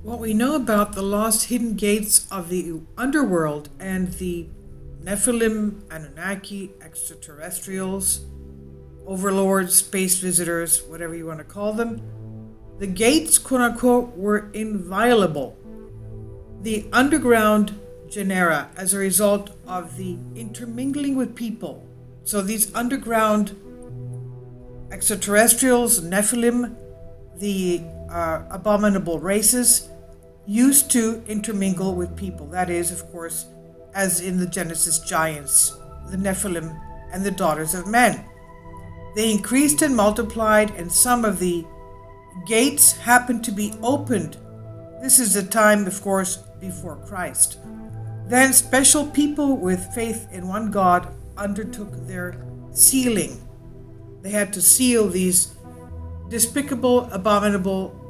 What we know about the lost hidden gates of the underworld and the Nephilim, Anunnaki, extraterrestrials, overlords, space visitors, whatever you want to call them, the gates, quote unquote, were inviolable. The underground genera, as a result of the intermingling with people, so these underground extraterrestrials, Nephilim, the abominable races, used to intermingle with people. That is, of course, as in the Genesis giants, the Nephilim and the daughters of men. They increased and multiplied, and some of the gates happened to be opened. This is the time, of course, before Christ. Then special people with faith in one God undertook their sealing. They had to seal these despicable, abominable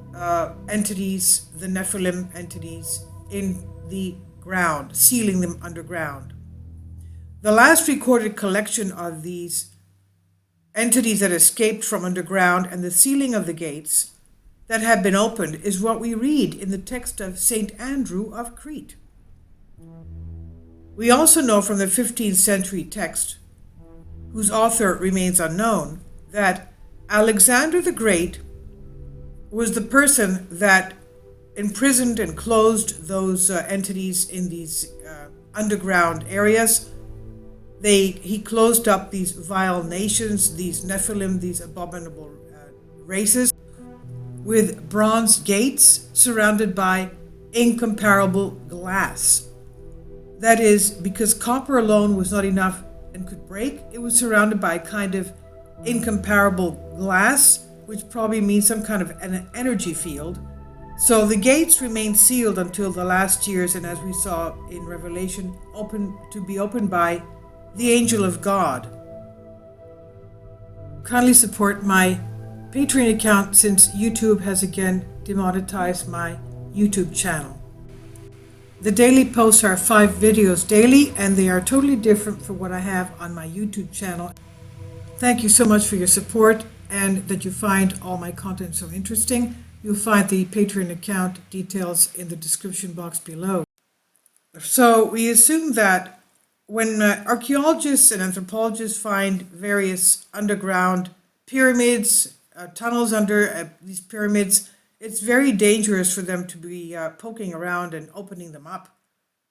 entities, the Nephilim entities, in the ground, sealing them underground. The last recorded collection of these entities that escaped from underground and the sealing of the gates that have been opened is what we read in the text of St. Andrew of Crete. We also know from the 15th century text, whose author remains unknown, that Alexander the Great was the person that imprisoned and closed those entities in these underground areas. He closed up these vile nations, these Nephilim, these abominable races, with bronze gates surrounded by incomparable glass. That is, because copper alone was not enough and could break, it was surrounded by a kind of incomparable glass, which probably means some kind of an energy field. So the gates remained sealed until the last years, and as we saw in Revelation, to be opened by the angel of God. Kindly support my Patreon account, since YouTube has again demonetized my YouTube channel. The daily posts are 5 videos daily, and they are totally different from what I have on my YouTube channel. Thank you so much for your support, and that you find all my content so interesting. You'll find the Patreon account details in the description box below. So we assume that when archaeologists and anthropologists find various underground pyramids, tunnels under these pyramids, it's very dangerous for them to be poking around and opening them up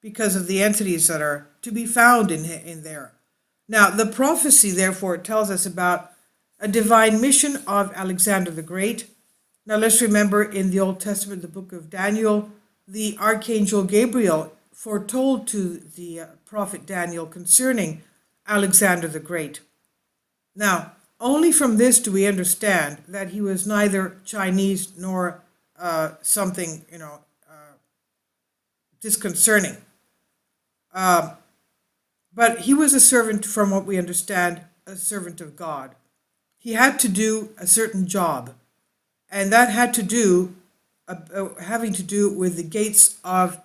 because of the entities that are to be found in there. Now, the prophecy, therefore, tells us about a divine mission of Alexander the Great. Now, let's remember in the Old Testament, the book of Daniel, the archangel Gabriel foretold to the prophet Daniel concerning Alexander the Great. Now, only from this do we understand that he was neither Chinese nor something, disconcerting. But he was a servant, from what we understand, a servant of God. He had to do a certain job, and that had to do, having to do with the gates of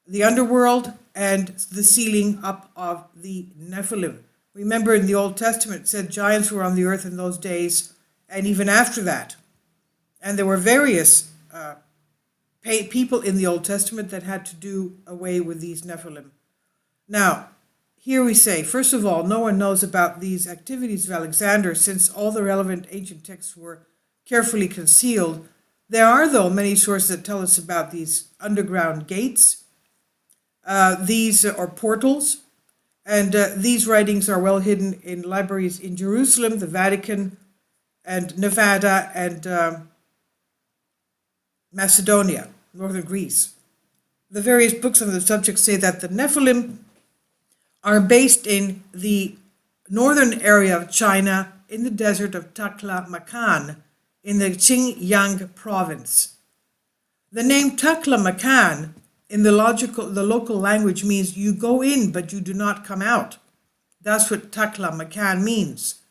the underworld and the sealing up of the Nephilim. Remember, in the Old Testament, it said giants were on the earth in those days, and even after that. And there were various people in the Old Testament that had to do away with these Nephilim. Now, here we say, first of all, no one knows about these activities of Alexander, since all the relevant ancient texts were carefully concealed. There are, though, many sources that tell us about these underground gates. These are portals, and these writings are well hidden in libraries in Jerusalem, the Vatican, and Nevada, and Macedonia, northern Greece. The various books on the subject say that the Nephilim are based in the northern area of China, in the desert of Taklamakan, in the Xinjiang province. The name Taklamakan in the local language means you go in, but you do not come out. That's what Taklamakan means.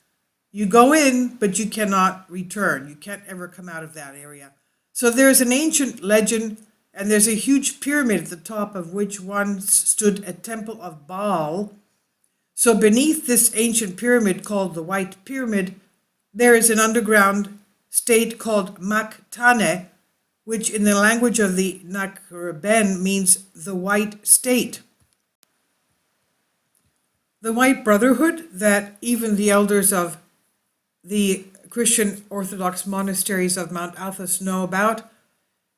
You go in, but you cannot return. You can't ever come out of that area. So there's an ancient legend, and there's a huge pyramid at the top of which once stood a temple of Baal. So beneath this ancient pyramid, called the White Pyramid, there is an underground state called Maktane, which in the language of the Nakreben means the white state. The white brotherhood that even the elders of the Christian Orthodox monasteries of Mount Athos know about.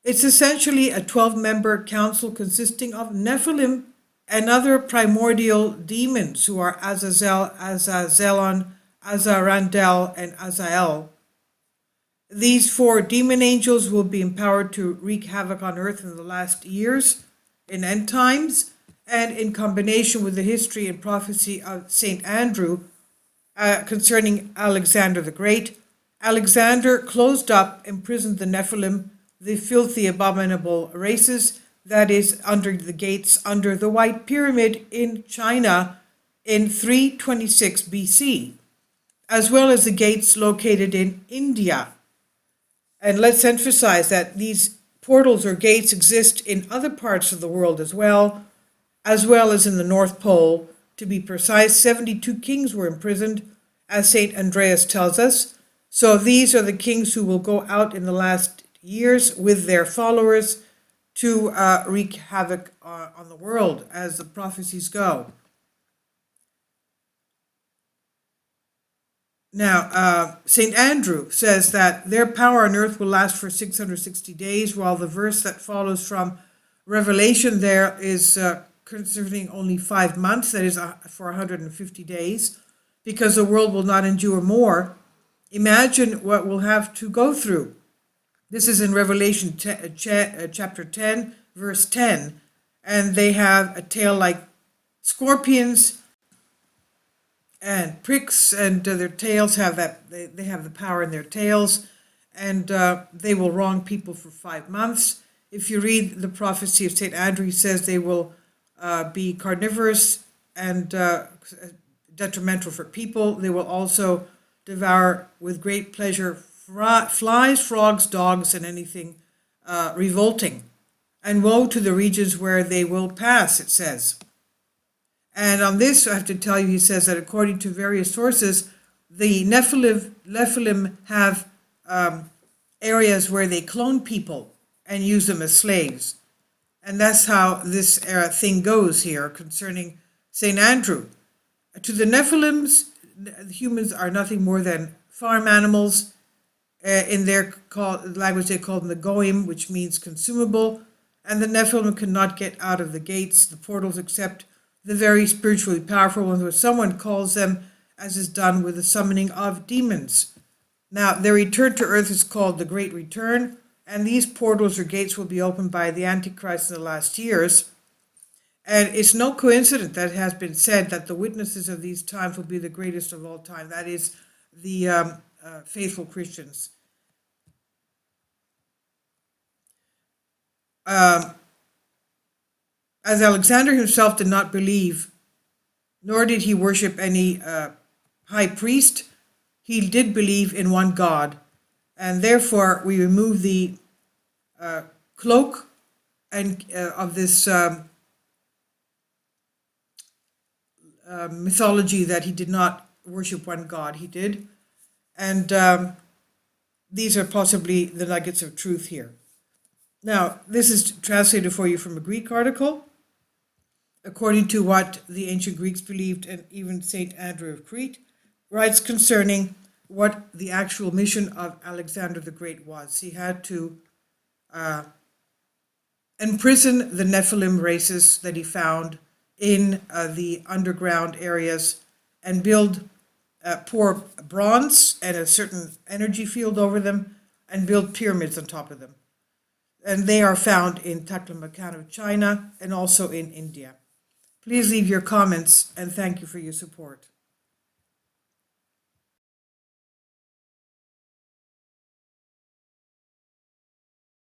It's essentially a 12-member council consisting of Nephilim and other primordial demons who are Azazel, Azazelon, Azarandel, and Azael. These 4 demon angels will be empowered to wreak havoc on earth in the last years, in end times, and in combination with the history and prophecy of St. Andrew concerning Alexander the Great. Alexander closed up, imprisoned the Nephilim, the filthy, abominable races, that is, under the gates, under the White Pyramid in China in 326 BC, as well as the gates located in India. And let's emphasize that these portals or gates exist in other parts of the world as well as in the North Pole. To be precise, 72 kings were imprisoned, as St. Andreas tells us. So these are the kings who will go out in the last years with their followers to wreak havoc on the world, as the prophecies go. Now, St. Andrew says that their power on earth will last for 660 days, while the verse that follows from Revelation there is concerning only 5 months, that is for 150 days, because the world will not endure more. Imagine what we'll have to go through. This is in Revelation chapter 10, verse 10, and they have a tail like scorpions and pricks, and their tails have that, they have the power in their tails, and they will wrong people for 5 months. If you read the prophecy of St. Andrew, he says they will be carnivorous and detrimental for people. They will also devour with great pleasure flies, frogs, dogs, and anything revolting. And woe to the regions where they will pass, it says. And on this, I have to tell you, he says that according to various sources, the Nephilim have areas where they clone people and use them as slaves. And that's how this thing goes here concerning St. Andrew. To the Nephilims, humans are nothing more than farm animals. In their language, they call them the goyim, which means consumable. And the Nephilim cannot get out of the gates, the portals, except the very spiritually powerful ones, where someone calls them, as is done with the summoning of demons. Now, their return to earth is called the Great Return, and these portals or gates will be opened by the Antichrist in the last years. And it's no coincidence that it has been said that the witnesses of these times will be the greatest of all time. That is, the faithful Christians. As Alexander himself did not believe, nor did he worship any high priest, he did believe in one God. And therefore, we remove the cloak and of this mythology that he did not worship one God. He did. And these are possibly the nuggets of truth here. Now, this is translated for you from a Greek article, according to what the ancient Greeks believed, and even St. Andrew of Crete writes concerning what the actual mission of Alexander the Great was. He had to imprison the Nephilim races that he found in the underground areas and pour bronze and a certain energy field over them and build pyramids on top of them. And they are found in Taklamakan, China, and also in India. Please leave your comments, and thank you for your support.